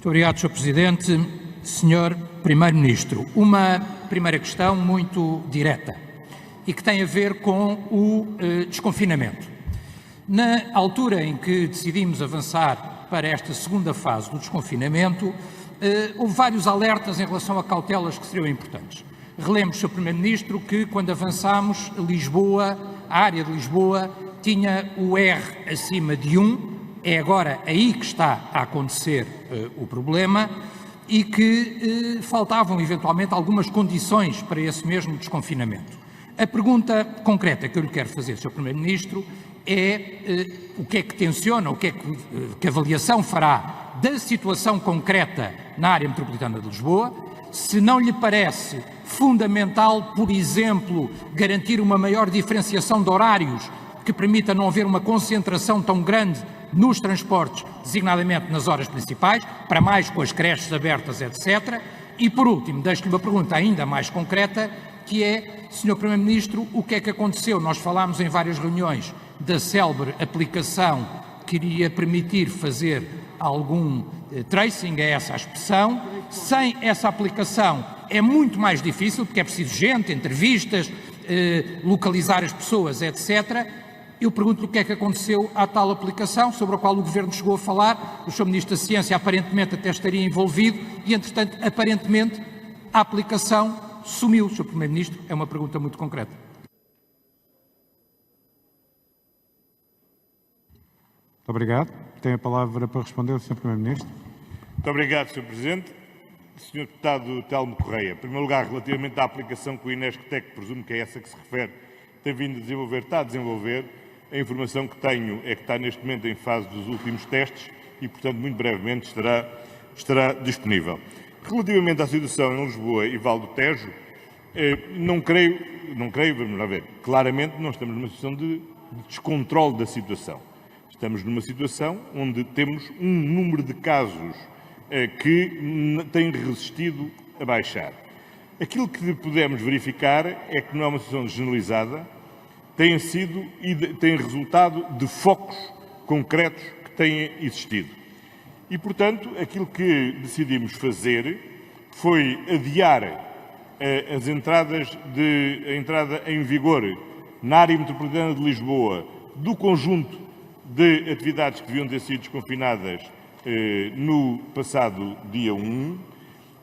Muito obrigado, Sr. Presidente. Sr. Primeiro-Ministro, uma primeira questão muito direta e que tem a ver com o desconfinamento. Na altura em que decidimos avançar para esta segunda fase do desconfinamento, houve vários alertas em relação a cautelas que seriam importantes. Relembro, Sr. Primeiro-Ministro, que quando avançámos, a área de Lisboa tinha o R acima de 1, é agora aí que está a acontecer o problema, e que faltavam eventualmente algumas condições para esse mesmo desconfinamento. A pergunta concreta que eu lhe quero fazer, Sr. Primeiro-Ministro, é o que é que tenciona, o que é que avaliação fará da situação concreta na área metropolitana de Lisboa, se não lhe parece fundamental, por exemplo, garantir uma maior diferenciação de horários que permita não haver uma concentração tão grande nos transportes, designadamente nas horas principais, para mais com as creches abertas, etc. E, por último, deixo-lhe uma pergunta ainda mais concreta, que é, Sr. Primeiro-Ministro, o que é que aconteceu? Nós falámos em várias reuniões da célebre aplicação que iria permitir fazer algum tracing, é essa a expressão. Sem essa aplicação é muito mais difícil, porque é preciso gente, entrevistas, localizar as pessoas, etc. Eu pergunto-lhe o que é que aconteceu à tal aplicação, sobre a qual o Governo chegou a falar, o Sr. Ministro da Ciência aparentemente até estaria envolvido e, entretanto, aparentemente, a aplicação sumiu. Sr. Primeiro-Ministro, é uma pergunta muito concreta. Muito obrigado. Tem a palavra para responder o Sr. Primeiro-Ministro. Muito obrigado, Sr. Presidente. Sr. Deputado Telmo Correia, em primeiro lugar, relativamente à aplicação que o Inesctec, presumo que é essa que se refere, tem vindo a desenvolver, está a desenvolver. A informação que tenho é que está neste momento em fase dos últimos testes e, portanto, muito brevemente estará disponível. Relativamente à situação em Lisboa e Val do Tejo, não creio, vamos lá ver, claramente não estamos numa situação de descontrole da situação. Estamos numa situação onde temos um número de casos que tem resistido a baixar. Aquilo que podemos verificar é que não é uma situação generalizada, tem resultado de focos concretos que têm existido. E, portanto, aquilo que decidimos fazer foi adiar a entrada em vigor na área metropolitana de Lisboa do conjunto de atividades que deviam ter sido desconfinadas no passado dia 1,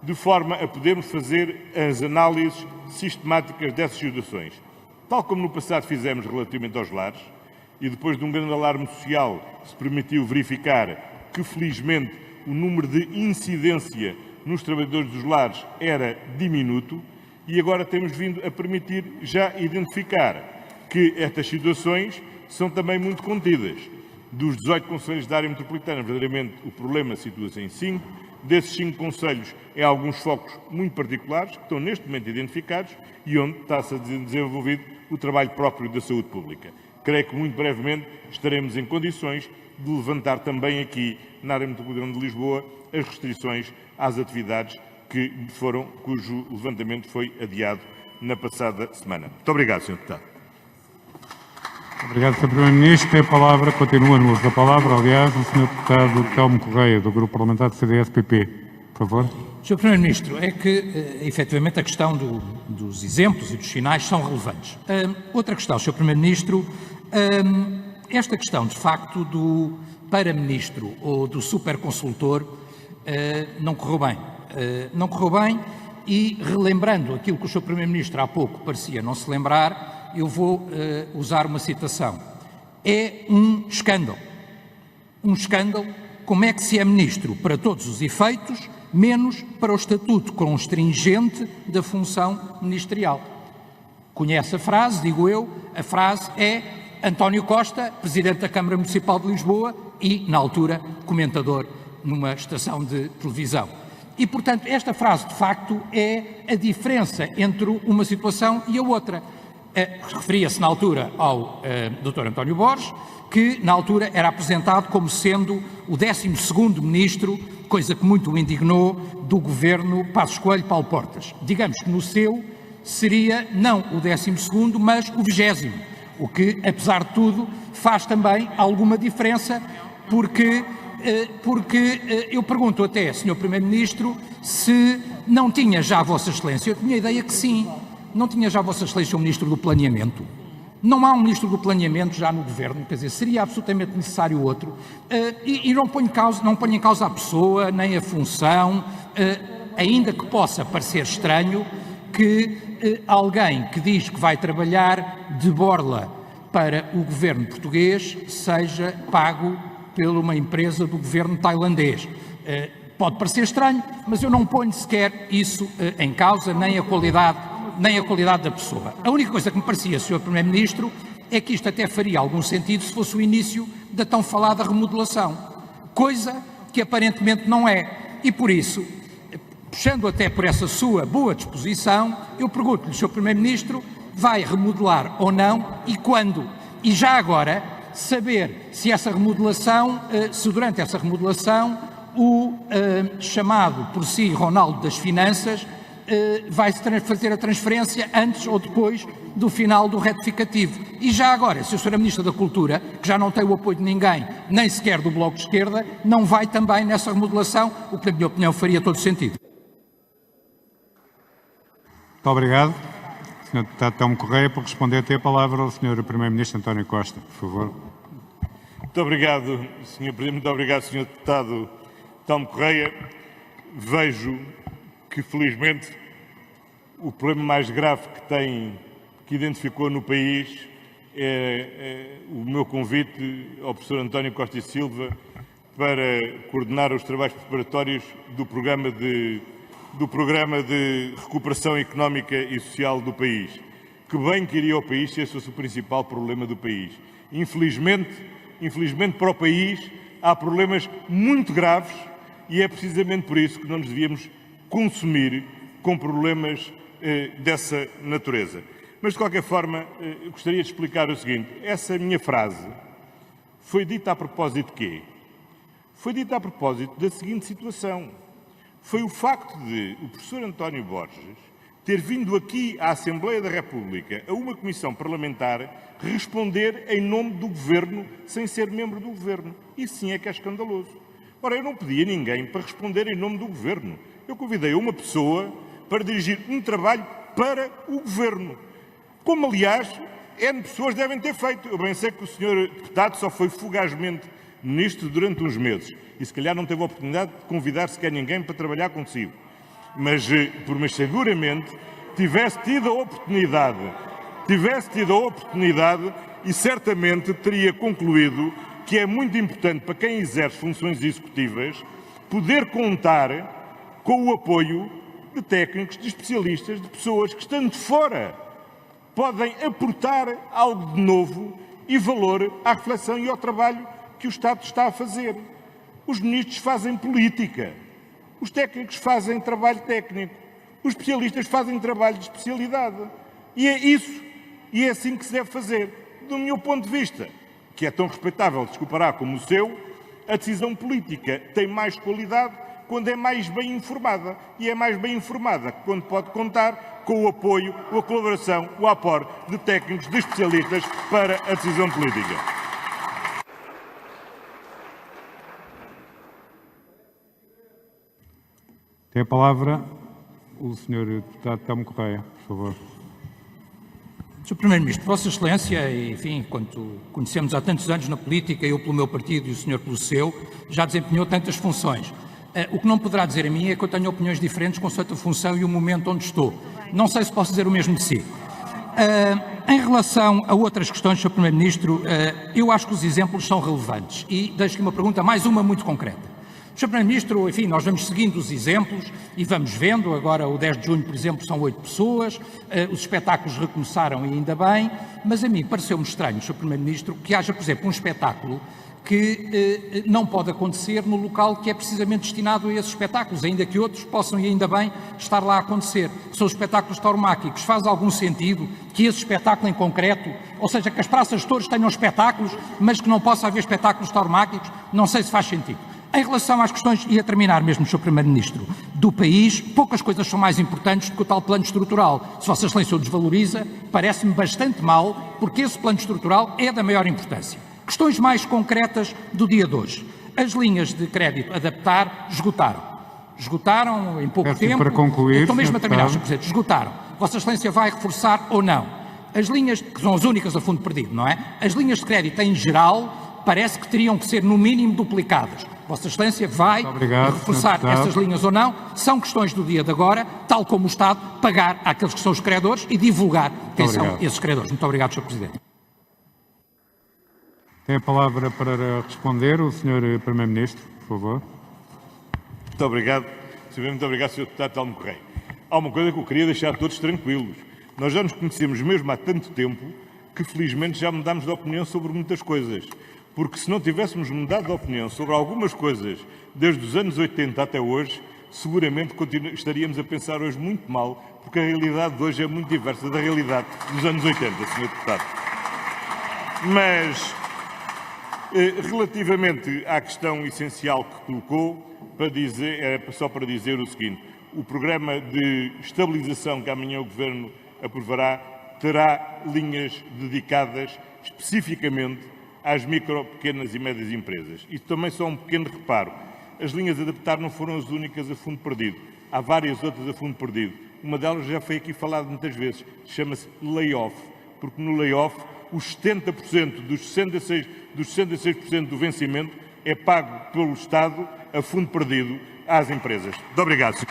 de forma a podermos fazer as análises sistemáticas dessas situações. Tal como no passado fizemos relativamente aos lares, e depois de um grande alarme social se permitiu verificar que, felizmente, o número de incidência nos trabalhadores dos lares era diminuto, e agora temos vindo a permitir já identificar que estas situações são também muito contidas. Dos 18 concelhos da área metropolitana, verdadeiramente o problema situa-se em 5. Desses 5 concelhos, em alguns focos muito particulares, que estão neste momento identificados e onde está-se a desenvolver o trabalho próprio da saúde pública. Creio que muito brevemente estaremos em condições de levantar também aqui, na área metropolitana de Lisboa, as restrições às atividades cujo levantamento foi adiado na passada semana. Muito obrigado, Sr. Deputado. Obrigado, Sr. Primeiro-Ministro. Tem a palavra, continua no uso da palavra, aliás, o Sr. Deputado Telmo Correia, do Grupo Parlamentar do CDS-PP. Por favor. Sr. Primeiro-Ministro, é que, efetivamente, a questão dos exemplos e dos sinais são relevantes. Outra questão, Sr. Primeiro-Ministro, esta questão, de facto, do para-ministro ou do superconsultor não correu bem. Não correu bem e, relembrando aquilo que o Sr. Primeiro-Ministro há pouco parecia não se lembrar, eu vou usar uma citação. É um escândalo. Um escândalo. Como é que se é ministro para todos os efeitos, menos para o estatuto constringente da função ministerial? Conhece a frase, digo eu, a frase é António Costa, Presidente da Câmara Municipal de Lisboa e, na altura, comentador numa estação de televisão. E, portanto, esta frase, de facto, é a diferença entre uma situação e a outra. Referia-se na altura ao Dr. António Borges, que na altura era apresentado como sendo o 12º ministro, coisa que muito o indignou, do governo Passos Coelho Paulo Portas. Digamos que no seu seria não o 12º, mas o 20º, o que, apesar de tudo, faz também alguma diferença, porque porque eu pergunto até, Sr. Primeiro-Ministro, se não tinha já Vossa Excelência, eu tinha a ideia que sim, não tinha já Vossa Excelência o Ministro do Planeamento. Não há um Ministro do Planeamento já no Governo, quer dizer, seria absolutamente necessário outro, e não ponho em causa a pessoa, nem a função, ainda que possa parecer estranho que alguém que diz que vai trabalhar de borla para o Governo português seja pago por uma empresa do Governo tailandês. Pode parecer estranho, mas eu não ponho sequer isso em causa, nem a qualidade da pessoa. A única coisa que me parecia, Sr. Primeiro-Ministro, é que isto até faria algum sentido se fosse o início da tão falada remodelação, coisa que aparentemente não é. E por isso, puxando até por essa sua boa disposição, eu pergunto-lhe, Sr. Primeiro-Ministro, vai remodelar ou não e quando? E já agora, saber se essa remodelação, se durante essa remodelação, o chamado por si Ronaldo das Finanças vai fazer a transferência antes ou depois do final do retificativo. E já agora, se a Sra. Ministra da Cultura, que já não tem o apoio de ninguém, nem sequer do Bloco de Esquerda, não vai também nessa remodelação, o que, na minha opinião, faria todo sentido. Muito obrigado. Sr. Deputado Telmo Correia, por responder, tem a palavra ao Sr. Primeiro-Ministro António Costa, por favor. Muito obrigado, Sr. Presidente. Muito obrigado, Sr. Deputado Telmo Correia. Vejo que, felizmente, o problema mais grave que identificou no país é o meu convite ao professor António Costa e Silva para coordenar os trabalhos preparatórios do programa de recuperação económica e social do país. Que bem que iria ao país se esse fosse o principal problema do país. Infelizmente para o país há problemas muito graves e é precisamente por isso que não nos devíamos consumir com problemas dessa natureza. Mas, de qualquer forma, gostaria de explicar o seguinte. Essa minha frase foi dita a propósito de quê? Foi dita a propósito da seguinte situação. Foi o facto de o professor António Borges ter vindo aqui à Assembleia da República, a uma comissão parlamentar, responder em nome do Governo, sem ser membro do Governo. Isso sim é que é escandaloso. Ora, eu não pedi a ninguém para responder em nome do Governo. Eu convidei uma pessoa para dirigir um trabalho para o Governo. Como, aliás, N pessoas devem ter feito. Eu bem sei que o Sr. Deputado só foi fugazmente Ministro durante uns meses e se calhar não teve a oportunidade de convidar sequer ninguém para trabalhar consigo. Mas seguramente tivesse tido a oportunidade e certamente teria concluído que é muito importante para quem exerce funções executivas poder contar com o apoio de técnicos, de especialistas, de pessoas que, estando de fora, podem aportar algo de novo e valor à reflexão e ao trabalho que o Estado está a fazer. Os ministros fazem política, os técnicos fazem trabalho técnico, os especialistas fazem trabalho de especialidade. E é isso, e é assim que se deve fazer. Do meu ponto de vista, que é tão respeitável, desculpará, como o seu, a decisão política tem mais qualidade quando é mais bem informada. E é mais bem informada quando pode contar com o apoio, a colaboração, o aporte de técnicos, de especialistas para a decisão política. Tem a palavra o Sr. Deputado Telmo Correia, por favor. Sr. Primeiro-Ministro, Vossa Excelência, enfim, quanto conhecemos há tantos anos na política, eu pelo meu partido e o senhor pelo seu, já desempenhou tantas funções. O que não poderá dizer a mim é que eu tenho opiniões diferentes consoante a função e o momento onde estou. Não sei se posso dizer o mesmo de si. Em relação a outras questões, Sr. Primeiro-Ministro, eu acho que os exemplos são relevantes e deixo-lhe uma pergunta, mais uma muito concreta. Sr. Primeiro-Ministro, enfim, nós vamos seguindo os exemplos e vamos vendo, agora o 10 de junho, por exemplo, são 8 pessoas, os espetáculos recomeçaram e ainda bem, mas a mim pareceu-me estranho, Sr. Primeiro-Ministro, que haja, por exemplo, um espetáculo que não pode acontecer no local que é precisamente destinado a esses espetáculos, ainda que outros possam, e ainda bem, estar lá a acontecer. São os espetáculos tauromáquicos. Faz algum sentido que esse espetáculo em concreto, ou seja, que as praças de touros tenham espetáculos, mas que não possa haver espetáculos tauromáquicos? Não sei se faz sentido. Em relação às questões, e a terminar mesmo, Sr. Primeiro-Ministro, do país, poucas coisas são mais importantes do que o tal plano estrutural. Se Vossa Excelência o desvaloriza, parece-me bastante mal, porque esse plano estrutural é da maior importância. Questões mais concretas do dia de hoje. As linhas de crédito adaptar esgotaram. Esgotaram em pouco tempo. Para concluir, estou mesmo a terminar, Sr. Sr. Presidente. Esgotaram. Vossa Excelência vai reforçar ou não? As linhas, que são as únicas a fundo perdido, não é? As linhas de crédito em geral parece que teriam que ser no mínimo duplicadas. Vossa Excelência vai reforçar essas linhas ou não? São questões do dia de agora, tal como o Estado pagar àqueles que são os credores e divulgar quem são esses credores. Muito obrigado, Sr. Presidente. Tem a palavra para responder o Sr. Primeiro-Ministro, por favor. Muito obrigado, Sr. Deputado Telmo Correia. Há uma coisa que eu queria deixar todos tranquilos. Nós já nos conhecemos mesmo há tanto tempo que felizmente já mudámos de opinião sobre muitas coisas. Porque se não tivéssemos mudado de opinião sobre algumas coisas desde os anos 80 até hoje, seguramente estaríamos a pensar hoje muito mal, porque a realidade de hoje é muito diversa da realidade dos anos 80, Sr. Deputado. Mas, relativamente à questão essencial que colocou, era só para dizer o seguinte: o programa de estabilização que amanhã o Governo aprovará terá linhas dedicadas especificamente às micro, pequenas e médias empresas. E também só um pequeno reparo: as linhas de adaptar não foram as únicas a fundo perdido. Há várias outras a fundo perdido. Uma delas já foi aqui falada muitas vezes, chama-se layoff, porque no layoff os 70% dos 66% do vencimento é pago pelo Estado a fundo perdido às empresas. Muito obrigado, Sr.